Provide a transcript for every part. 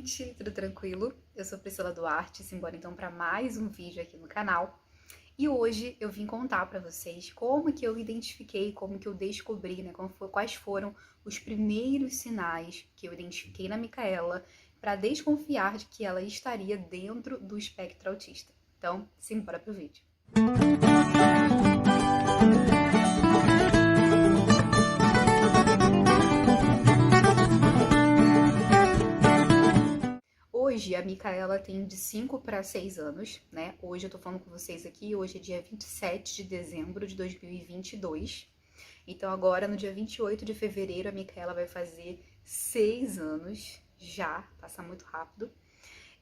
gente, tudo tranquilo? Eu sou Priscila Duarte, simbora então para mais um vídeo aqui no canal. E hoje eu vim contar para vocês como que eu identifiquei, como que eu descobri, né, quais foram os primeiros sinais que eu identifiquei na Micaela para desconfiar de que ela estaria dentro do espectro autista. Então, simbora pro vídeo. Hoje a Micaela tem de 5 para 6 anos, né? Hoje eu tô falando com vocês aqui, hoje é dia 27 de dezembro de 2022. Então agora no dia 28 de fevereiro a Micaela vai fazer 6 anos, já, passa muito rápido.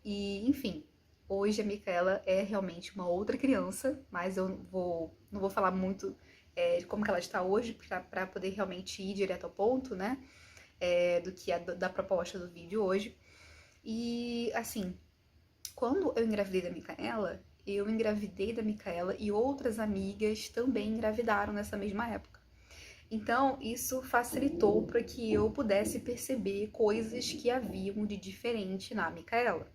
E, enfim, hoje a Micaela é realmente uma outra criança, mas eu não vou falar muito de como que ela está hoje, para poder realmente ir direto ao ponto, né? Do que da proposta do vídeo hoje. E, assim, quando eu engravidei da Micaela e outras amigas também engravidaram nessa mesma época. Então, isso facilitou para que eu pudesse perceber coisas que haviam de diferente na Micaela.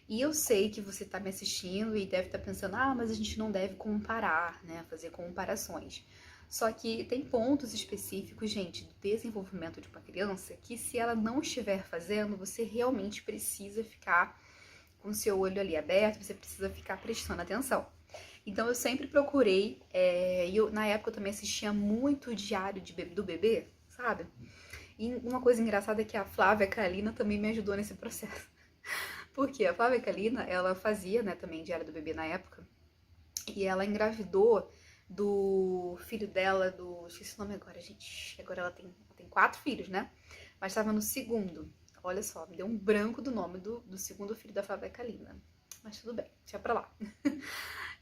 E eu sei que você está me assistindo e deve estar pensando, mas a gente não deve comparar, né? Fazer comparações. Só que tem pontos específicos, gente, do desenvolvimento de uma criança que se ela não estiver fazendo, você realmente precisa ficar com o seu olho ali aberto, você precisa ficar prestando atenção. Então eu sempre procurei, na época eu também assistia muito o Diário do Bebê, sabe? E uma coisa engraçada é que a Flávia Kalina também me ajudou nesse processo. Porque a Flávia Kalina, ela fazia, né, também Diário do Bebê na época, e ela engravidou do filho dela, esqueci o nome agora, gente. Agora ela tem 4 filhos, né? Mas estava no segundo. Olha só, me deu um branco do nome do segundo filho da Flávia Kalina. Mas tudo bem, deixa pra lá.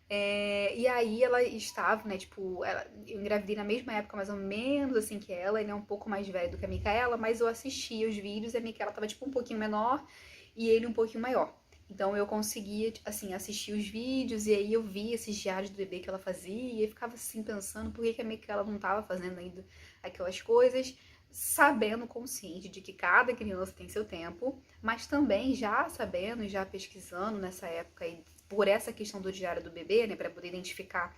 E aí ela estava, né, tipo, eu engravidei na mesma época, mais ou menos, assim, que ela. Ele é um pouco mais velho do que a Micaela, mas eu assistia os vídeos e a Micaela tava, tipo, um pouquinho menor e ele um pouquinho maior. Então eu conseguia, assim, assistir os vídeos e aí eu via esses diários do bebê que ela fazia e ficava, assim, pensando por que a Micaela não tava fazendo ainda aquelas coisas, sabendo, consciente de que cada criança tem seu tempo, mas também já sabendo, já pesquisando nessa época aí, por essa questão do diário do bebê, né, para poder identificar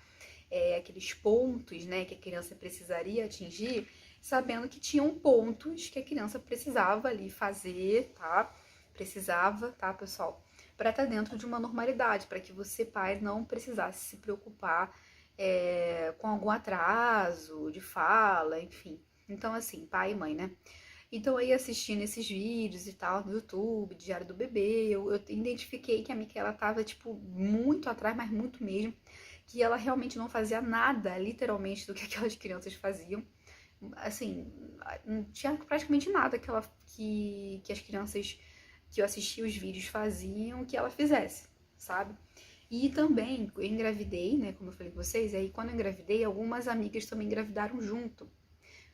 aqueles pontos, né, que a criança precisaria atingir, sabendo que tinham pontos que a criança precisava ali fazer, tá? Precisava, tá, pessoal? Para estar dentro de uma normalidade, para que você, pai, não precisasse se preocupar com algum atraso de fala, enfim. Então, assim, pai e mãe, né? Então, aí assistindo esses vídeos e tal no YouTube, Diário do Bebê, eu identifiquei que a Micaela tava, tipo, muito atrás, mas muito mesmo, que ela realmente não fazia nada, literalmente, do que aquelas crianças faziam. Assim, não tinha praticamente nada que as crianças que eu assistia os vídeos faziam que ela fizesse, sabe? E também, eu engravidei, né, como eu falei com vocês, e aí quando eu engravidei, algumas amigas também engravidaram junto,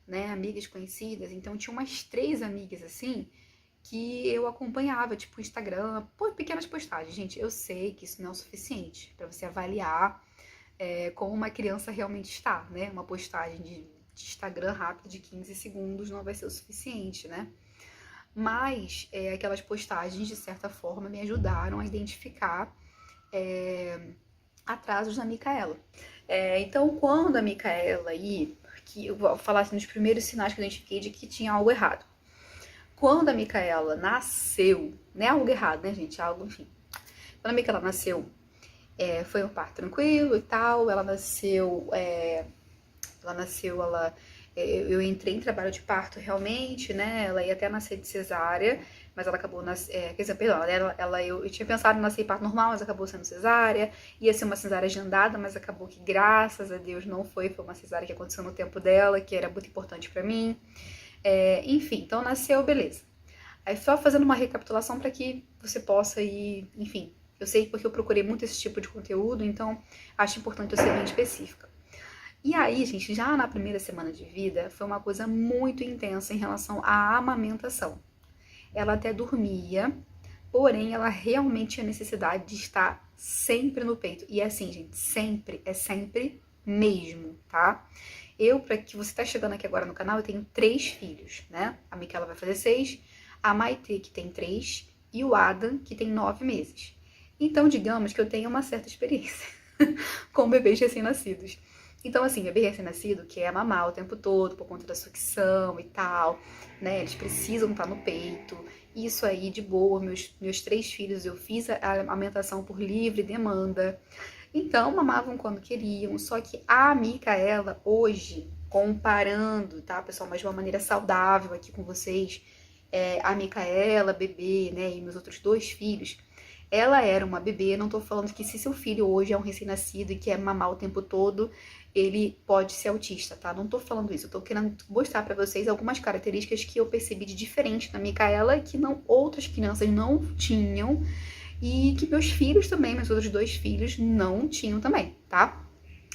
né, amigas conhecidas, então tinha umas 3 amigas, assim, que eu acompanhava, tipo, Instagram, pequenas postagens. Gente, eu sei que isso não é o suficiente para você avaliar como uma criança realmente está, né, uma postagem de Instagram rápida de 15 segundos não vai ser o suficiente, né, mas aquelas postagens, de certa forma, me ajudaram a identificar atrasos na Micaela. Então, quando a Micaela que eu vou falar assim, nos primeiros sinais que eu identifiquei de que tinha algo errado. Quando a Micaela nasceu, não é algo errado, né, gente? Algo, enfim. Quando a Micaela nasceu, foi um parto tranquilo e tal. Ela nasceu, eu entrei em trabalho de parto realmente, né? Ela ia até nascer de cesárea, mas ela acabou quer dizer, perdão, eu tinha pensado em nascer em parto normal, mas acabou sendo cesárea. Ia ser uma cesárea agendada, mas acabou que, graças a Deus, não foi uma cesárea que aconteceu no tempo dela, que era muito importante pra mim. Enfim, então nasceu, beleza. Aí só fazendo uma recapitulação para que você possa ir, enfim, eu sei porque eu procurei muito esse tipo de conteúdo, então acho importante eu ser bem específica. E aí, gente, já na primeira semana de vida, foi uma coisa muito intensa em relação à amamentação. Ela até dormia, porém ela realmente tinha necessidade de estar sempre no peito. E é assim, gente, sempre, é sempre mesmo, tá? Para que você tá chegando aqui agora no canal, eu tenho 3 filhos, né? A Micaela vai fazer 6, a Maitê, que tem 3, e o Adam, que tem 9 meses. Então, digamos que eu tenho uma certa experiência com bebês recém-nascidos. Então, assim, bebê recém-nascido quer mamar o tempo todo por conta da sucção e tal, né? Eles precisam estar no peito. Isso aí, de boa, meus 3 filhos, eu fiz a amamentação por livre demanda. Então, mamavam quando queriam. Só que a Micaela, hoje, comparando, tá, pessoal, mas de uma maneira saudável aqui com vocês, a Micaela, bebê, né, e meus outros 2 filhos, ela era uma bebê. Não tô falando que se seu filho hoje é um recém-nascido e quer mamar o tempo todo, ele pode ser autista, tá? Não tô falando isso. Eu tô querendo mostrar pra vocês algumas características que eu percebi de diferente na Micaela que não, outras crianças não tinham e que meus filhos também, meus outros 2 filhos, não tinham também, tá?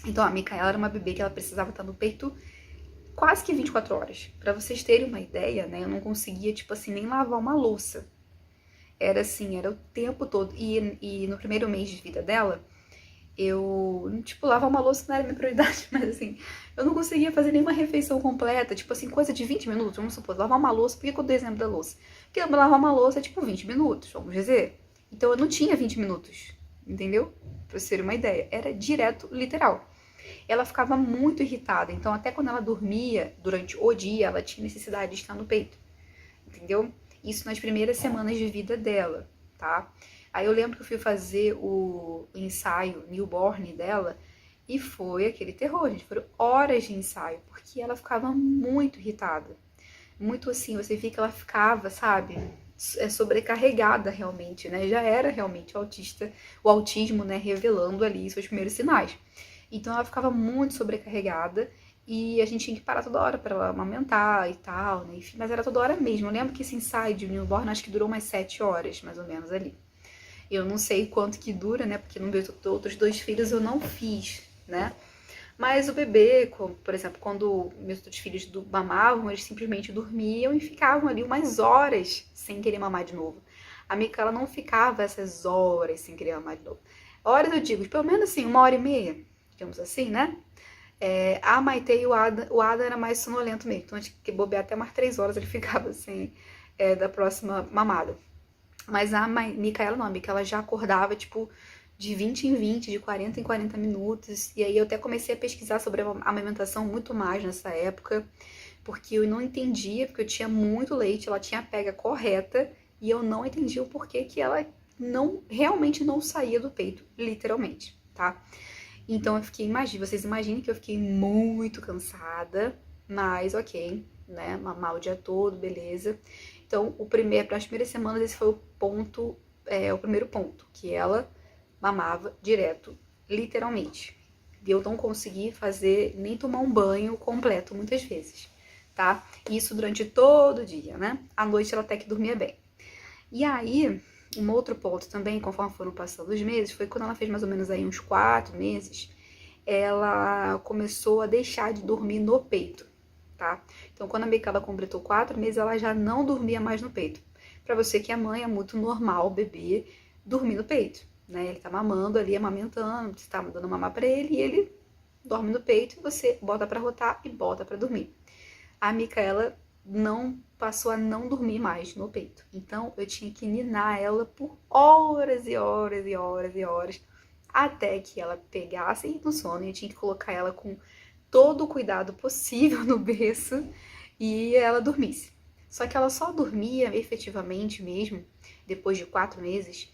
Então a Micaela era uma bebê que ela precisava estar no peito quase que 24 horas. Pra vocês terem uma ideia, né? Eu não conseguia, tipo assim, nem lavar uma louça. Era assim, era o tempo todo. E no primeiro mês de vida dela, eu, tipo, lavar uma louça não era minha prioridade, mas assim, eu não conseguia fazer nenhuma refeição completa, tipo assim, coisa de 20 minutos, vamos supor, lavar uma louça. Por que eu dei exemplo da louça? Porque lavar uma louça é tipo 20 minutos, vamos dizer. Então eu não tinha 20 minutos, entendeu? Pra vocês terem uma ideia. Era direto, literal. Ela ficava muito irritada, então até quando ela dormia durante o dia, ela tinha necessidade de estar no peito, entendeu? Isso nas primeiras semanas de vida dela, tá? Aí eu lembro que eu fui fazer o ensaio newborn dela e foi aquele terror, gente. Foram horas de ensaio, porque ela ficava muito irritada. Muito assim, você via que ela ficava, sabe, sobrecarregada realmente, né? Já era realmente autista, o autismo, né, revelando ali seus primeiros sinais. Então ela ficava muito sobrecarregada e a gente tinha que parar toda hora para ela amamentar e tal, né? Enfim, mas era toda hora mesmo. Eu lembro que esse ensaio de newborn acho que durou umas 7 horas, mais ou menos ali. Eu não sei quanto que dura, né? Porque nos meus outros 2 filhos eu não fiz, né? Mas o bebê, por exemplo, quando meus outros filhos mamavam, eles simplesmente dormiam e ficavam ali umas horas sem querer mamar de novo. A Micaela não ficava essas horas sem querer mamar de novo. Horas eu digo, pelo menos assim, 1h30, digamos assim, né? A Maitê e o Adam era mais sonolento mesmo. Então, a gente que bobear até umas 3 horas ele ficava assim, da próxima mamada. Mas a Micaela não, a Micaela já acordava, tipo, de 20 em 20, de 40 em 40 minutos. E aí eu até comecei a pesquisar sobre a amamentação muito mais nessa época, porque eu não entendia, porque eu tinha muito leite, ela tinha a pega correta, e eu não entendia o porquê que ela realmente não saía do peito, literalmente, tá? Então eu fiquei, vocês imaginem que eu fiquei muito cansada, mas ok, né? Mamar o dia todo, beleza. Então, para as primeiras semanas, esse foi o ponto, o primeiro ponto, que ela mamava direto, literalmente. E eu não consegui fazer, nem tomar um banho completo muitas vezes, tá? Isso durante todo o dia, né? À noite ela até que dormia bem. E aí, um outro ponto também, conforme foram passando os meses, foi quando ela fez mais ou menos aí uns 4 meses, ela começou a deixar de dormir no peito, tá? Então, quando a Micaela completou 4 meses, ela já não dormia mais no peito. Pra você que é mãe, é muito normal o bebê dormir no peito, né? Ele tá mamando ali, amamentando, você tá dando mamar pra ele e ele dorme no peito e você bota pra rotar e bota pra dormir. A Micaela não passou a não dormir mais no peito. Então, eu tinha que ninar ela por horas e horas e horas e horas, até que ela pegasse no sono e eu tinha que colocar ela com todo o cuidado possível no berço e ela dormisse. Só que ela só dormia efetivamente mesmo, depois de 4 meses,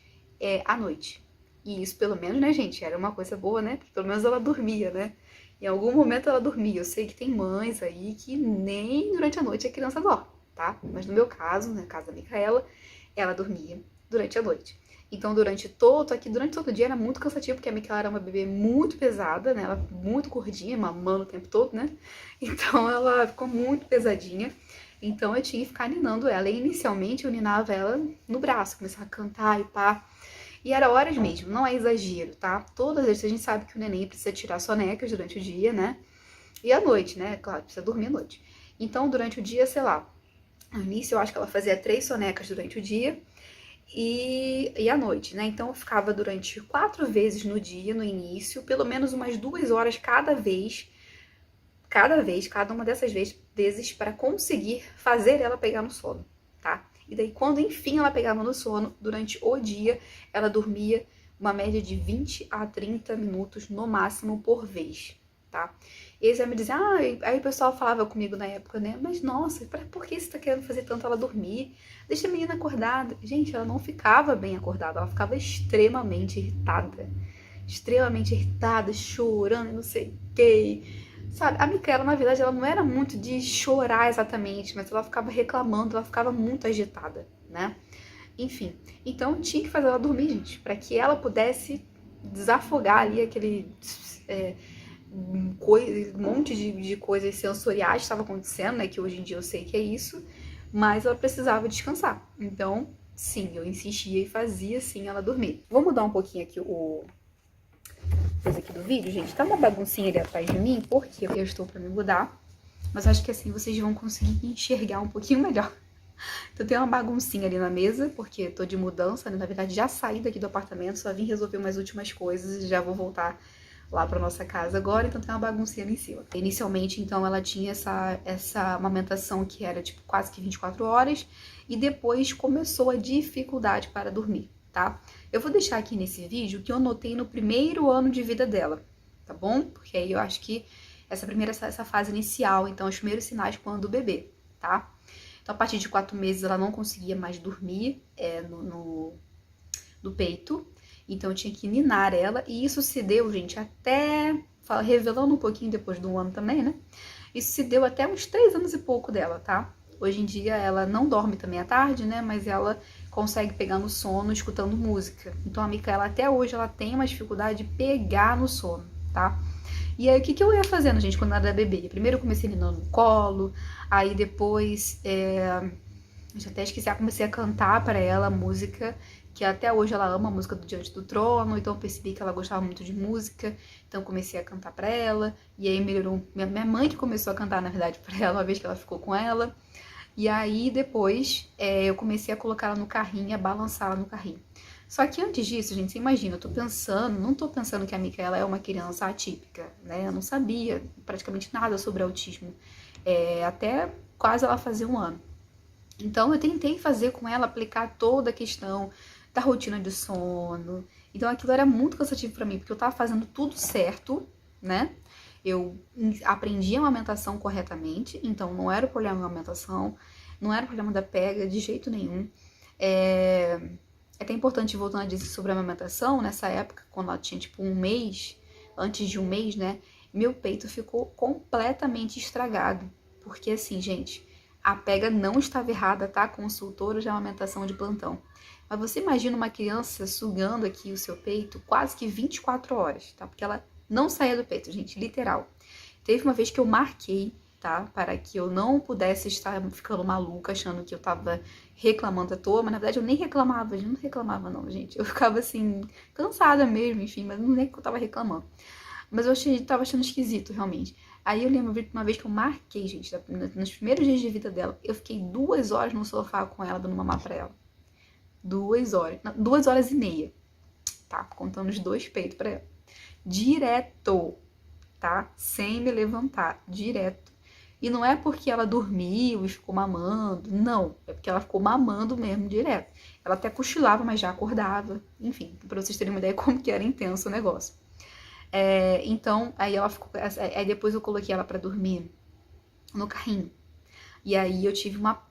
à noite. E isso, pelo menos, né, gente, era uma coisa boa, né? Porque pelo menos ela dormia, né? Em algum momento ela dormia. Eu sei que tem mães aí que nem durante a noite a criança dorme, tá? Mas no meu caso, no caso da Micaela, ela dormia durante a noite. Então, durante todo o dia era muito cansativo, porque a Micaela era uma bebê muito pesada, né? Ela muito gordinha, mamando o tempo todo, né? Então, ela ficou muito pesadinha. Então, eu tinha que ficar ninando ela. E, inicialmente, eu ninava ela no braço, começava a cantar e pá. E era horas mesmo, não é exagero, tá? Todas as vezes a gente sabe que o neném precisa tirar sonecas durante o dia, né? E à noite, né? Claro, precisa dormir à noite. Então, durante o dia, sei lá, no início eu acho que ela fazia 3 sonecas durante o dia e à noite, né? Então eu ficava durante 4 vezes no dia, no início, pelo menos umas 2 horas cada uma dessas vezes para conseguir fazer ela pegar no sono, tá? E daí, quando enfim ela pegava no sono, durante o dia, ela dormia uma média de 20 a 30 minutos no máximo por vez, tá? E eles iam me dizer, aí o pessoal falava comigo na época, né? Mas nossa, por que você tá querendo fazer tanto ela dormir? Deixa a menina acordada. Gente, ela não ficava bem acordada, ela ficava extremamente irritada, chorando e não sei o que. Sabe, a Micaela, na verdade, ela não era muito de chorar exatamente, mas ela ficava reclamando, ela ficava muito agitada, né? Enfim, então tinha que fazer ela dormir, gente, para que ela pudesse desafogar ali aquele um monte de coisas sensoriais que estava acontecendo, né? Que hoje em dia eu sei que é isso, mas ela precisava descansar. Então, sim, eu insistia e fazia sim ela dormir. Vou mudar um pouquinho aqui o coisa aqui do vídeo, gente. Tá uma baguncinha ali atrás de mim, porque eu estou para me mudar, mas acho que assim vocês vão conseguir enxergar um pouquinho melhor. Então tem uma baguncinha ali na mesa, porque tô de mudança, né? Na verdade já saí daqui do apartamento, só vim resolver umas últimas coisas e já vou voltar lá pra nossa casa agora, então tem uma baguncinha ali em cima. Inicialmente, então, ela tinha essa amamentação que era, tipo, quase que 24 horas, e depois começou a dificuldade para dormir, tá? Eu vou deixar aqui nesse vídeo que eu notei no primeiro ano de vida dela, tá bom? Porque aí eu acho que essa fase inicial, então, os primeiros sinais quando o bebê, tá? Então, a partir de 4 meses, ela não conseguia mais dormir no peito. Então, eu tinha que ninar ela. E isso se deu, gente, até... revelando um pouquinho depois do ano também, né? Isso se deu até uns 3 anos e pouco dela, tá? Hoje em dia, ela não dorme também à tarde, né? Mas ela consegue pegar no sono escutando música. Então, a Micaela, até hoje, ela tem uma dificuldade de pegar no sono, tá? E aí, o que eu ia fazendo, gente, quando ela era bebê? Primeiro eu comecei ninando no colo, aí depois, eu até esqueci, comecei a cantar para ela a música, que até hoje ela ama a música do Diante do Trono, então eu percebi que ela gostava muito de música, então comecei a cantar para ela, e aí melhorou, minha mãe que começou a cantar, na verdade, para ela, uma vez que ela ficou com ela, e aí depois eu comecei a colocar ela no carrinho, a balançar ela no carrinho. Só que antes disso, gente, você imagina, não tô pensando que a Micaela é uma criança atípica, né? Eu não sabia praticamente nada sobre autismo, até quase ela fazer 1 ano. Então eu tentei fazer com ela, aplicar toda a questão da rotina de sono. Então aquilo era muito cansativo pra mim, porque eu tava fazendo tudo certo, né? Eu aprendi a amamentação corretamente, então não era o problema da amamentação, não era o problema da pega de jeito nenhum. É até importante, voltando a dizer sobre a amamentação, nessa época, quando ela tinha tipo 1 mês, antes de 1 mês, né? Meu peito ficou completamente estragado. Porque assim, gente, a pega não estava errada, tá? Consultora de amamentação de plantão. Mas você imagina uma criança sugando aqui o seu peito quase que 24 horas, tá? Porque ela não saía do peito, gente, literal. Teve uma vez que eu marquei, tá? Para que eu não pudesse estar ficando maluca, achando que eu tava reclamando à toa, mas na verdade eu nem reclamava, eu não reclamava não, gente. Eu ficava assim, cansada mesmo, enfim, mas não é que eu tava reclamando. Mas eu tava achando esquisito, realmente. Aí eu lembro uma vez que eu marquei, gente, nos primeiros dias de vida dela, eu fiquei 2 horas no sofá com ela, dando mamar pra ela. 2 horas. Não, 2 horas e meia. Tá? Contando os 2 peitos pra ela. Direto. Tá? Sem me levantar. Direto. E não é porque ela dormiu e ficou mamando. Não. É porque ela ficou mamando mesmo, direto. Ela até cochilava, mas já acordava. Enfim, pra vocês terem uma ideia como que era intenso o negócio. Então, aí ela ficou. Aí depois eu coloquei ela pra dormir no carrinho. E aí eu tive uma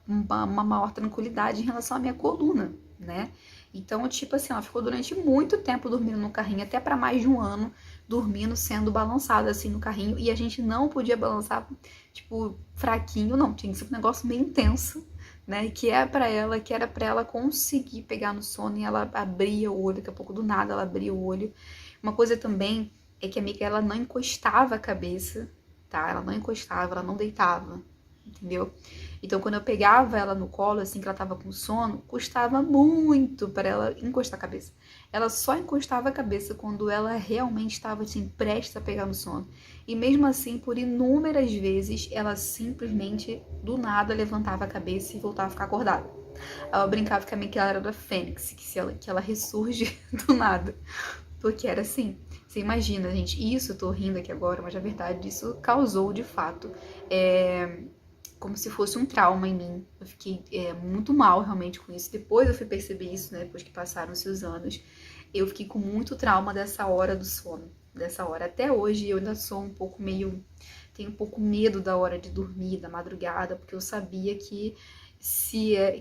maior tranquilidade em relação à minha coluna, né? Então, tipo assim, ela ficou durante muito tempo dormindo no carrinho, até para mais de 1 ano, dormindo, sendo balançada assim no carrinho. E a gente não podia balançar, tipo, fraquinho, não. Tinha que ser um negócio meio intenso, né? Que era pra ela conseguir pegar no sono e ela abria o olho, daqui a pouco do nada ela abria o olho. Uma coisa também é que a Micaela não encostava a cabeça, tá? Ela não encostava, ela não deitava, entendeu? Então, quando eu pegava ela no colo, assim, que ela tava com sono, custava muito para ela encostar a cabeça. Ela só encostava a cabeça quando ela realmente estava, assim, prestes a pegar no sono. E mesmo assim, por inúmeras vezes, ela simplesmente, do nada, levantava a cabeça e voltava a ficar acordada. Ela brincava que a Micaela era da Fênix, que ela ressurge do nada. Porque era assim. Você imagina, gente, isso, eu tô rindo aqui agora, mas na verdade isso causou, de fato, como se fosse um trauma em mim. Eu fiquei muito mal realmente com isso. Depois eu fui perceber isso, né? Depois que passaram-se os anos. Eu fiquei com muito trauma dessa hora do sono. Dessa hora. Até hoje eu ainda sou um pouco meio... Tenho um pouco medo da hora de dormir, da madrugada, porque eu sabia que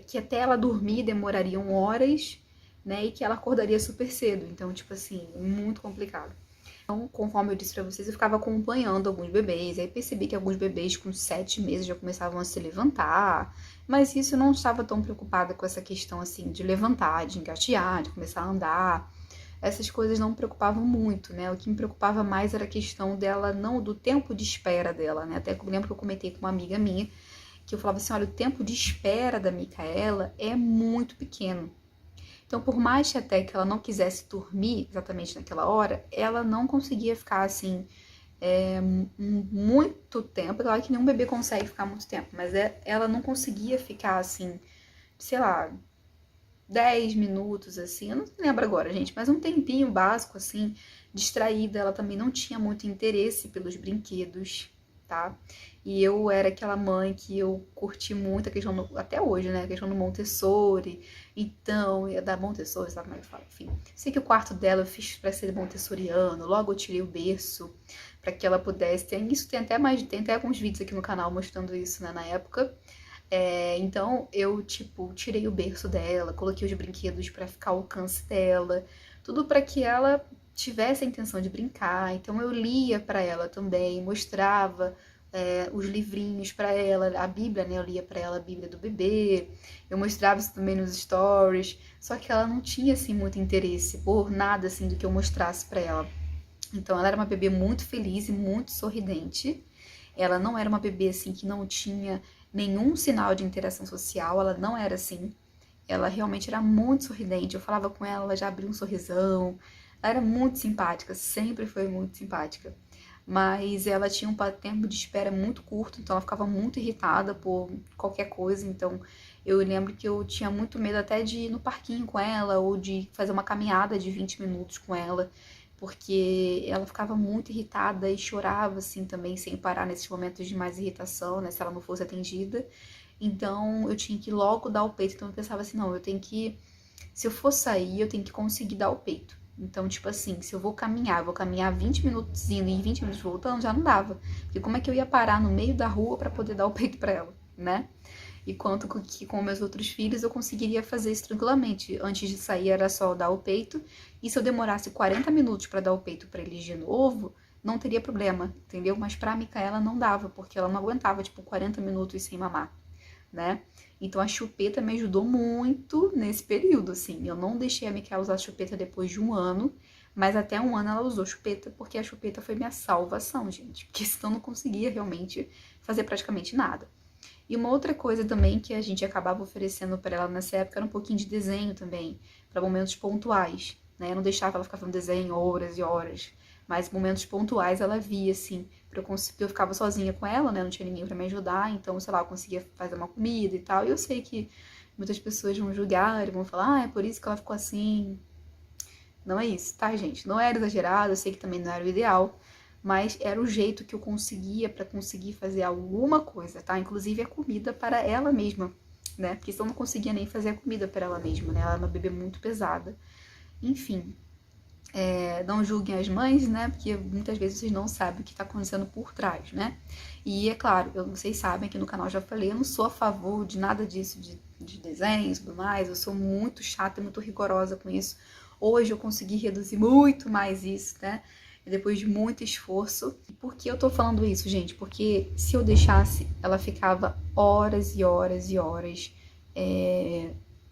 que até ela dormir demorariam horas, né? E que ela acordaria super cedo. Então, tipo assim, muito complicado. Então, conforme eu disse pra vocês, eu ficava acompanhando alguns bebês. Aí percebi que alguns bebês com 7 meses já começavam a se levantar. Mas isso eu não estava tão preocupada com essa questão, assim, de levantar, de engatear, de começar a andar. Essas coisas não me preocupavam muito, né? O que me preocupava mais era a questão dela, não do tempo de espera dela, né? Até que eu lembro que eu comentei com uma amiga minha, que eu falava assim, olha, o tempo de espera da Micaela é muito pequeno. Então, por mais que até que ela não quisesse dormir exatamente naquela hora, ela não conseguia ficar assim muito tempo. Claro que nenhum bebê consegue ficar muito tempo, mas ela não conseguia ficar assim, sei lá, 10 minutos assim. Eu não lembro agora, gente, mas um tempinho básico assim, distraída. Ela também não tinha muito interesse pelos brinquedos, tá? E eu era aquela mãe que eu curti muito a questão, até hoje, né? A questão do Montessori. Então, da Montessori, sabe como é que fala? Enfim, sei que o quarto dela eu fiz pra ser montessoriano. Logo eu tirei o berço pra que ela pudesse. Isso tem até tem até alguns vídeos aqui no canal mostrando isso, né? Na época. Então, eu, tipo, tirei o berço dela, coloquei os brinquedos pra ficar ao alcance dela. Tudo pra que ela tivesse a intenção de brincar. Então, eu lia pra ela também, mostrava os livrinhos para ela, a Bíblia, né? Eu lia para ela a Bíblia do bebê, eu mostrava isso também nos stories, só que ela não tinha, assim, muito interesse por nada, assim, do que eu mostrasse para ela. Então, ela era uma bebê muito feliz e muito sorridente. Ela não era uma bebê, assim, que não tinha nenhum sinal de interação social, ela não era assim. Ela realmente era muito sorridente, eu falava com ela, ela já abria um sorrisão. Ela era muito simpática, sempre foi muito simpática. Mas ela tinha um tempo de espera muito curto, então ela ficava muito irritada por qualquer coisa. Então eu lembro que eu tinha muito medo até de ir no parquinho com ela ou de fazer uma caminhada de 20 minutos com ela, porque ela ficava muito irritada e chorava assim também, sem parar nesses momentos de mais irritação, né, se ela não fosse atendida. Então eu tinha que logo dar o peito. Então eu pensava assim, não, eu tenho que, se eu for sair, eu tenho que conseguir dar o peito. Então, tipo assim, se eu vou caminhar 20 minutos indo e 20 minutos voltando, já não dava. Porque como é que eu ia parar no meio da rua pra poder dar o peito pra ela, né? E quanto que com meus outros filhos eu conseguiria fazer isso tranquilamente. Antes de sair era só dar o peito. E se eu demorasse 40 minutos pra dar o peito pra eles de novo, não teria problema, entendeu? Mas pra Micaela não dava, porque ela não aguentava, tipo, 40 minutos sem mamar, né? Então a chupeta me ajudou muito nesse período, assim. Eu não deixei a Micaela usar a chupeta depois de um ano, mas até um ano ela usou chupeta, porque a chupeta foi minha salvação, gente. Porque senão eu não conseguia realmente fazer praticamente nada. E uma outra coisa também que a gente acabava oferecendo para ela nessa época era um pouquinho de desenho também, para momentos pontuais, né? Eu não deixava ela ficar fazendo desenho horas e horas, mas momentos pontuais ela via, assim, eu ficava sozinha com ela, né? Não tinha ninguém para me ajudar, então, sei lá, eu conseguia fazer uma comida e tal. E eu sei que muitas pessoas vão julgar e vão falar, ah, é por isso que ela ficou assim. Não é isso, tá, gente? Não era exagerado, eu sei que também não era o ideal, mas era o jeito que eu conseguia para conseguir fazer alguma coisa, tá? Inclusive a comida para ela mesma, né? Porque senão eu não conseguia nem fazer a comida para ela mesma, né? Ela é uma bebê muito pesada. Enfim, não julguem as mães, né? Porque muitas vezes vocês não sabem o que está acontecendo por trás, né? E é claro, vocês sabem que no canal eu já falei, eu não sou a favor de nada disso, de desenho e tudo mais. Eu sou muito chata e muito rigorosa com isso. Hoje eu consegui reduzir muito mais isso, né? Depois de muito esforço. E por que eu tô falando isso, gente? Porque se eu deixasse, ela ficava horas e horas e horas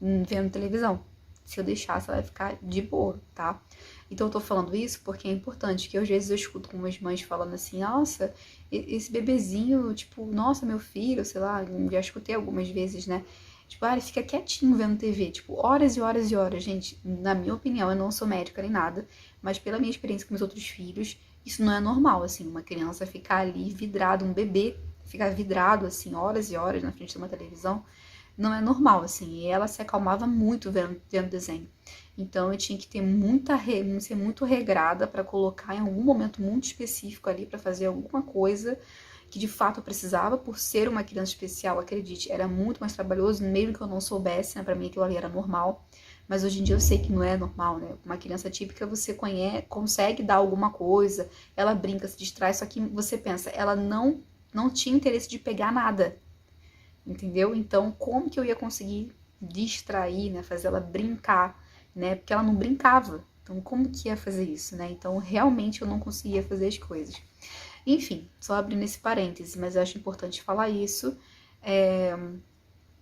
vendo televisão. Se eu deixasse, ela ia ficar de boa, tá? Então eu tô falando isso porque é importante, que às vezes eu escuto com umas mães falando assim, nossa, esse bebezinho, tipo, nossa, meu filho, sei lá, já escutei algumas vezes, né? Tipo, ele fica quietinho vendo TV, tipo, horas e horas e horas. Gente, na minha opinião, eu não sou médica nem nada, mas pela minha experiência com meus outros filhos, isso não é normal, assim, uma criança ficar ali vidrado, um bebê ficar vidrado, assim, horas e horas na frente de uma televisão, não é normal, assim, e ela se acalmava muito vendo desenho. Então eu tinha que ter ser muito regrada para colocar em algum momento muito específico ali para fazer alguma coisa que de fato eu precisava, por ser uma criança especial, acredite, era muito mais trabalhoso, mesmo que eu não soubesse, né? Pra mim aquilo ali era normal. Mas hoje em dia eu sei que não é normal, né? Uma criança típica você consegue dar alguma coisa, ela brinca, se distrai, só que você pensa, ela não tinha interesse de pegar nada, entendeu? Então, como que eu ia conseguir distrair, né? Fazer ela brincar, né? Porque ela não brincava. Então, como que ia fazer isso, né? Então, realmente eu não conseguia fazer as coisas. Enfim, só abrindo esse parêntese, mas eu acho importante falar isso.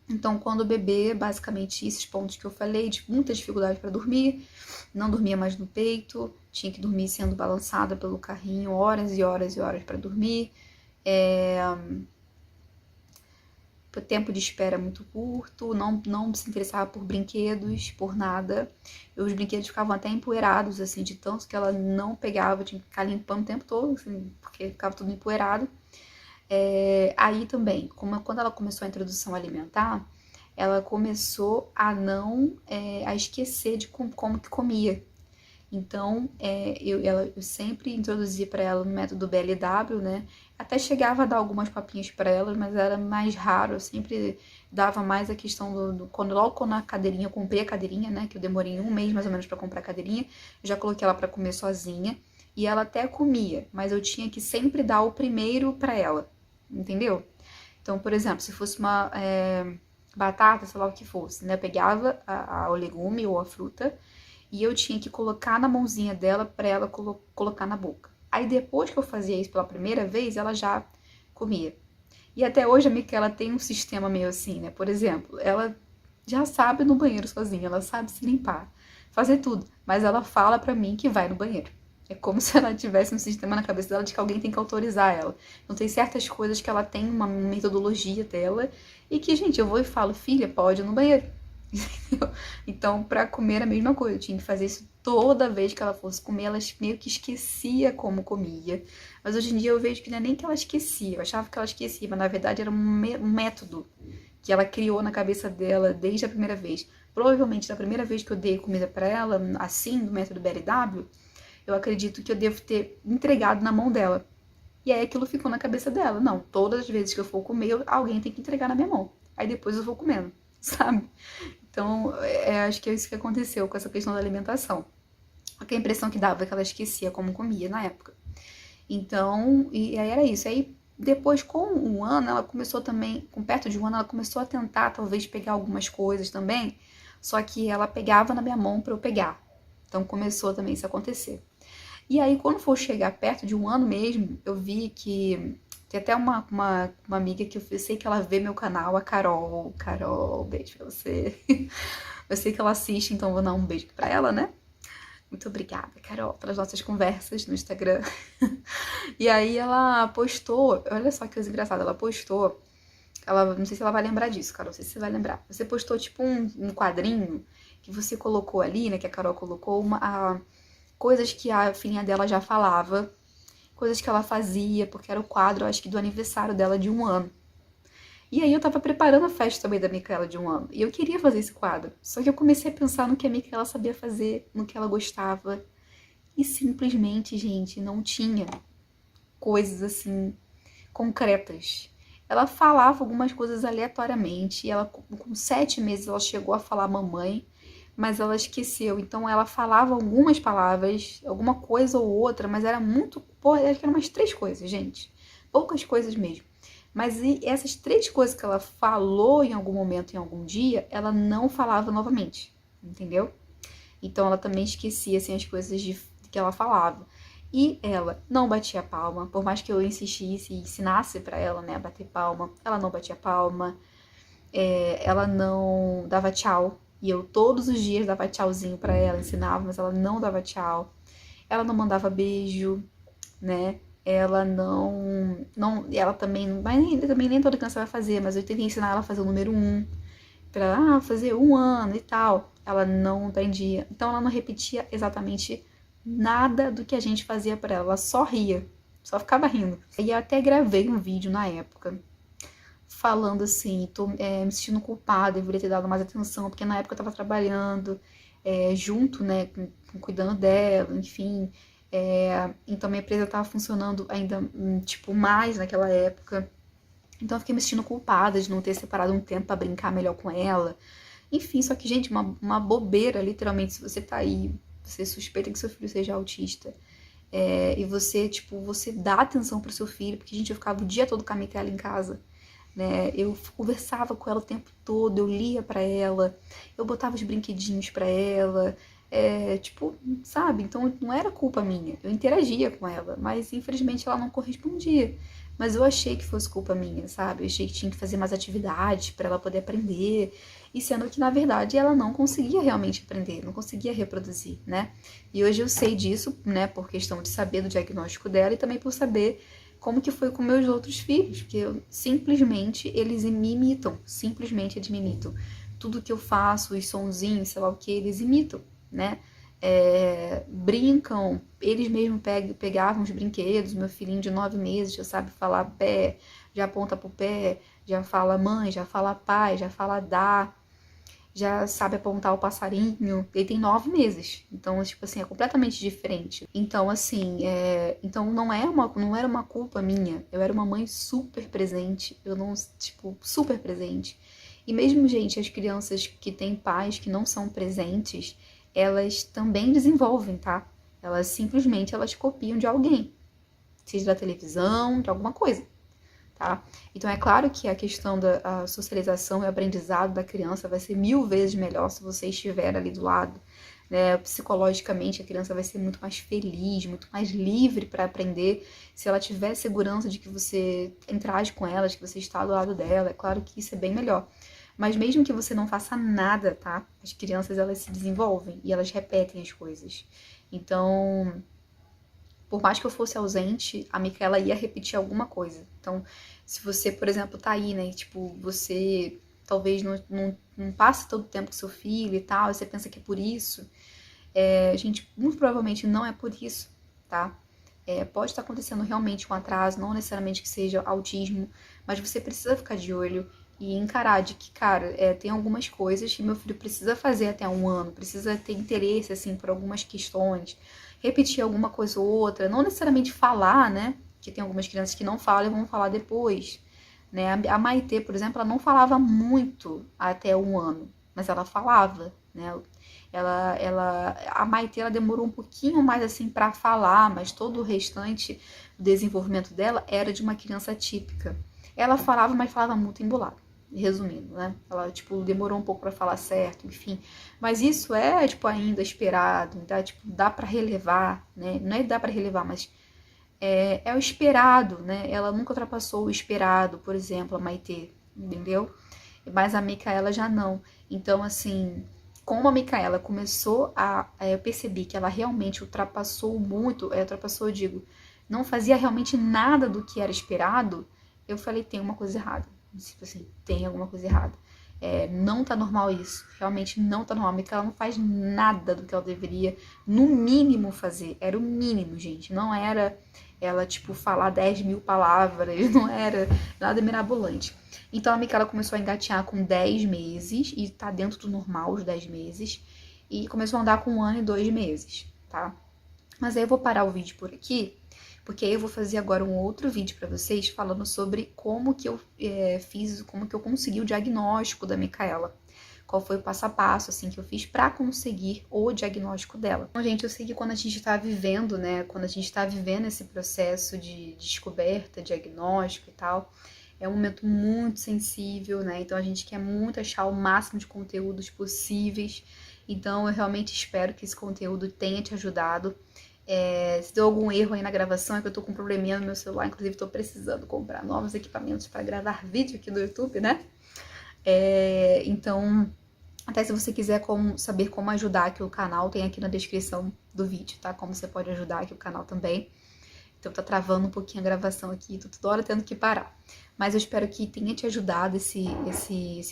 Então, quando o bebê, basicamente esses pontos que eu falei, de muita dificuldade para dormir, não dormia mais no peito, tinha que dormir sendo balançada pelo carrinho horas e horas e horas para dormir. O tempo de espera muito curto, não se interessava por brinquedos, por nada. Os brinquedos ficavam até empoeirados, assim, de tanto que ela não pegava, tinha que ficar limpando o tempo todo, assim, porque ficava tudo empoeirado. Aí também, quando ela começou a introdução alimentar, ela começou a a esquecer de como que comia. Então, eu sempre introduzia para ela no método BLW, né? Até chegava a dar algumas papinhas para ela, mas era mais raro. Eu sempre dava mais a questão logo quando a cadeirinha, eu comprei a cadeirinha, né? Que eu demorei um mês mais ou menos para comprar a cadeirinha. Eu já coloquei ela para comer sozinha. E ela até comia, mas eu tinha que sempre dar o primeiro para ela, entendeu? Então, por exemplo, se fosse uma batata, sei lá o que fosse, né? Eu pegava o legume ou a fruta e eu tinha que colocar na mãozinha dela para ela colocar na boca. Aí depois que eu fazia isso pela primeira vez, ela já comia. E até hoje a Micaela tem um sistema meio assim, né? Por exemplo, ela já sabe ir no banheiro sozinha, ela sabe se limpar, fazer tudo, mas ela fala pra mim que vai no banheiro. É como se ela tivesse um sistema na cabeça dela de que alguém tem que autorizar ela. Então tem certas coisas que ela tem uma metodologia dela e que, gente, eu vou e falo, filha, pode ir no banheiro. Então, para comer a mesma coisa, eu tinha que fazer isso toda vez que ela fosse comer, ela meio que esquecia como comia. Mas hoje em dia eu vejo que não é nem que ela esquecia, eu achava que ela esquecia, mas na verdade era um método que ela criou na cabeça dela desde a primeira vez. Provavelmente, da primeira vez que eu dei comida para ela, assim, do método BLW, eu acredito que eu devo ter entregado na mão dela. E aí aquilo ficou na cabeça dela. Não, todas as vezes que eu for comer, alguém tem que entregar na minha mão. Aí depois eu vou comendo, sabe? Então, acho que é isso que aconteceu com essa questão da alimentação. Porque a impressão que dava é que ela esquecia como comia na época. Então, e aí era isso. Aí depois, com um ano, ela começou também, com perto de um ano, ela começou a tentar talvez pegar algumas coisas também, só que ela pegava na minha mão para eu pegar. Então começou também isso a acontecer. E aí, quando for chegar perto de um ano mesmo, eu vi que tem até uma amiga que eu sei que ela vê meu canal, a Carol. Carol, beijo pra você. Eu sei que ela assiste, então vou dar um beijo pra ela, né? Muito obrigada, Carol, pelas nossas conversas no Instagram. E aí ela postou, olha só que coisa engraçada, ela postou, não sei se ela vai lembrar disso, Carol, não sei se você vai lembrar. Você postou tipo um quadrinho que você colocou ali, né, que a Carol colocou, coisas que a filhinha dela já falava, coisas que ela fazia, porque era o quadro, acho que do aniversário dela de um ano. E aí eu tava preparando a festa também da Micaela de um ano. E eu queria fazer esse quadro. Só que eu comecei a pensar no que a Micaela sabia fazer, no que ela gostava. E simplesmente, gente, não tinha coisas assim concretas. Ela falava algumas coisas aleatoriamente. E ela, com 7 meses, ela chegou a falar mamãe, mas ela esqueceu. Então ela falava algumas palavras, alguma coisa ou outra, mas era muito. Pô, acho que eram umas 3 coisas, gente. Poucas coisas mesmo. Mas essas 3 coisas que ela falou em algum momento, em algum dia, ela não falava novamente, entendeu? Então ela também esquecia assim, as coisas que ela falava. E ela não batia palma, por mais que eu insistisse e ensinasse para ela, né, a bater palma, ela não batia palma, ela não dava tchau. E eu todos os dias dava tchauzinho para ela, ensinava, mas ela não dava tchau. Ela não mandava beijo, né? Ela ela também, mas também nem toda criança vai fazer, mas eu tentei ensinar ela a fazer o número 1, pra fazer 1 ano e tal. Ela não entendia, então ela não repetia exatamente nada do que a gente fazia pra ela só ria, só ficava rindo. E eu até gravei um vídeo na época, falando assim, tô me sentindo culpada, deveria ter dado mais atenção, porque na época eu tava trabalhando junto, né, cuidando dela, enfim, Então minha empresa tava funcionando ainda, tipo, mais naquela época. Então eu fiquei me sentindo culpada de não ter separado um tempo pra brincar melhor com ela. Enfim, só que, gente, uma bobeira, literalmente, se você tá aí, você suspeita que seu filho seja autista, e você, tipo, você dá atenção pro seu filho, porque, gente, eu ficava o dia todo com a Micaela em casa, né? Eu conversava com ela o tempo todo, eu lia pra ela, eu botava os brinquedinhos pra ela, tipo, sabe? Então não era culpa minha, eu interagia com ela, mas infelizmente ela não correspondia. Mas eu achei que fosse culpa minha, sabe? Eu achei que tinha que fazer mais atividades pra ela poder aprender, e sendo que na verdade ela não conseguia realmente aprender, não conseguia reproduzir, né? E hoje eu sei disso, né, por questão de saber do diagnóstico dela e também por saber como que foi com meus outros filhos, porque simplesmente eles me imitam, simplesmente eles me imitam. Tudo que eu faço, os sonzinhos, sei lá o que, eles imitam, né? Brincam, eles mesmos pegavam os brinquedos, meu filhinho de 9 meses já sabe falar pé, já aponta pro pé, já fala mãe, já fala pai, já fala dá, já sabe apontar o passarinho. Ele tem 9 meses. Então, tipo assim, é completamente diferente. Então, assim, então não era uma culpa minha. Eu era uma mãe super presente. Eu não, tipo, super presente. E mesmo, gente, as crianças que têm pais que não são presentes, elas também desenvolvem, tá? Elas copiam de alguém. Seja da televisão, de alguma coisa. Tá? Então é claro que a questão da socialização e aprendizado da criança vai ser 1000 vezes melhor se você estiver ali do lado, né? Psicologicamente a criança vai ser muito mais feliz, muito mais livre para aprender se ela tiver segurança de que você interage com ela, de que você está do lado dela. É claro que isso é bem melhor. Mas mesmo que você não faça nada, tá? As crianças elas se desenvolvem e elas repetem as coisas. Então, por mais que eu fosse ausente, a Micaela ia repetir alguma coisa. Então, se você, por exemplo, tá aí, né, tipo, você talvez não passe todo o tempo com seu filho e tal, e você pensa que é por isso, gente, muito provavelmente não é por isso, tá? Pode estar acontecendo realmente um atraso, não necessariamente que seja autismo, mas você precisa ficar de olho e encarar de que, cara, tem algumas coisas que meu filho precisa fazer até 1 ano, precisa ter interesse, assim, por algumas questões, repetir alguma coisa ou outra, não necessariamente falar, né? Que tem algumas crianças que não falam e vão falar depois, né? A Maitê, por exemplo, ela não falava muito até 1 ano, mas ela falava, né? A Maitê, ela demorou um pouquinho mais assim para falar, mas todo o restante do desenvolvimento dela era de uma criança típica. Ela falava, mas falava muito embolado. Resumindo, né? Ela, tipo, demorou um pouco para falar certo, enfim. Mas isso tipo, ainda esperado, tá? Tipo, dá para relevar, né? Não é dá para relevar, mas é o esperado, né? Ela nunca ultrapassou o esperado, por exemplo, a Maitê, entendeu? Mas a Micaela já não. Então, assim, como a Micaela começou eu percebi que ela realmente ultrapassou muito, ultrapassou, eu digo, não fazia realmente nada do que era esperado, eu falei, tem uma coisa errada. Tipo assim, tem alguma coisa errada. Não tá normal isso. Realmente não tá normal. A Micaela não faz nada do que ela deveria, no mínimo, fazer. Era o mínimo, gente. Não era ela, tipo, falar 10.000 palavras, não era nada mirabolante. Então a Micaela começou a engatinhar com 10 meses, e tá dentro do normal os 10 meses, e começou a andar com 1 ano e 2 meses, tá? Mas aí eu vou parar o vídeo por aqui, porque aí eu vou fazer agora um outro vídeo para vocês falando sobre como que eu fiz, como que eu consegui o diagnóstico da Micaela. Qual foi o passo a passo, assim, que eu fiz para conseguir o diagnóstico dela. Então, gente, eu sei que quando a gente tá vivendo, né, quando a gente tá vivendo esse processo de descoberta, diagnóstico e tal, é um momento muito sensível, né, então a gente quer muito achar o máximo de conteúdos possíveis, então eu realmente espero que esse conteúdo tenha te ajudado. Se deu algum erro aí na gravação, é que eu tô com um probleminha no meu celular, inclusive tô precisando comprar novos equipamentos para gravar vídeo aqui no YouTube, né? Então, até se você quiser saber como ajudar aqui o canal, tem aqui na descrição do vídeo, tá? Como você pode ajudar aqui o canal também. Então tá travando um pouquinho a gravação aqui, tô toda hora tendo que parar. Mas eu espero que tenha te ajudado esse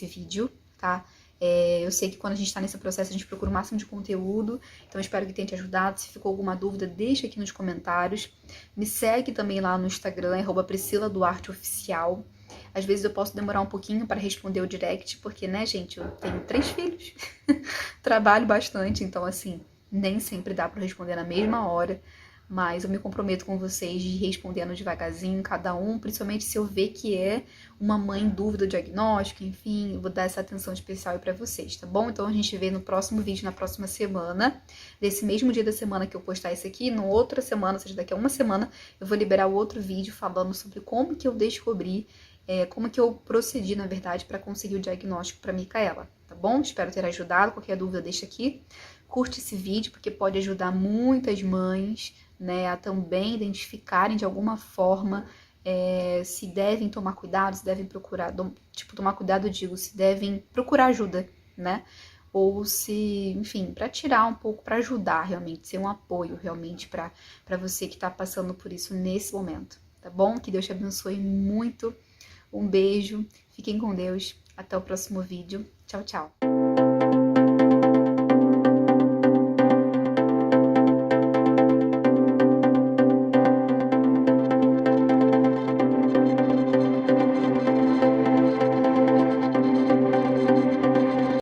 vídeo, tá? Eu sei que quando a gente tá nesse processo, a gente procura o máximo de conteúdo, então eu espero que tenha te ajudado. Se ficou alguma dúvida, deixa aqui nos comentários. Me segue também lá no Instagram, @PriscilaDuarteOficial. Às vezes eu posso demorar um pouquinho para responder o direct, porque, né, gente, eu tenho 3 filhos, trabalho bastante, então, assim, nem sempre dá para responder na mesma hora. mas eu me comprometo com vocês de ir respondendo devagarzinho cada um, principalmente se eu ver que é uma mãe em dúvida do diagnóstico, enfim, eu vou dar essa atenção especial aí pra vocês, tá bom? Então a gente vê no próximo vídeo, na próxima semana, desse mesmo dia da semana que eu postar esse aqui, no outra semana, ou seja, daqui a uma semana, eu vou liberar o outro vídeo falando sobre como que eu descobri, como que eu procedi, na verdade, para conseguir o diagnóstico para Micaela, tá bom? Espero ter ajudado, qualquer dúvida deixa aqui. Curte esse vídeo, porque pode ajudar muitas mães, né, a também identificarem de alguma forma se devem tomar cuidado, se devem procurar, tipo, tomar cuidado, eu digo, se devem procurar ajuda, né? Ou se, enfim, para tirar um pouco, para ajudar realmente, ser um apoio realmente para você que está passando por isso nesse momento, tá bom? Que Deus te abençoe muito. Um beijo, fiquem com Deus, até o próximo vídeo. Tchau, tchau.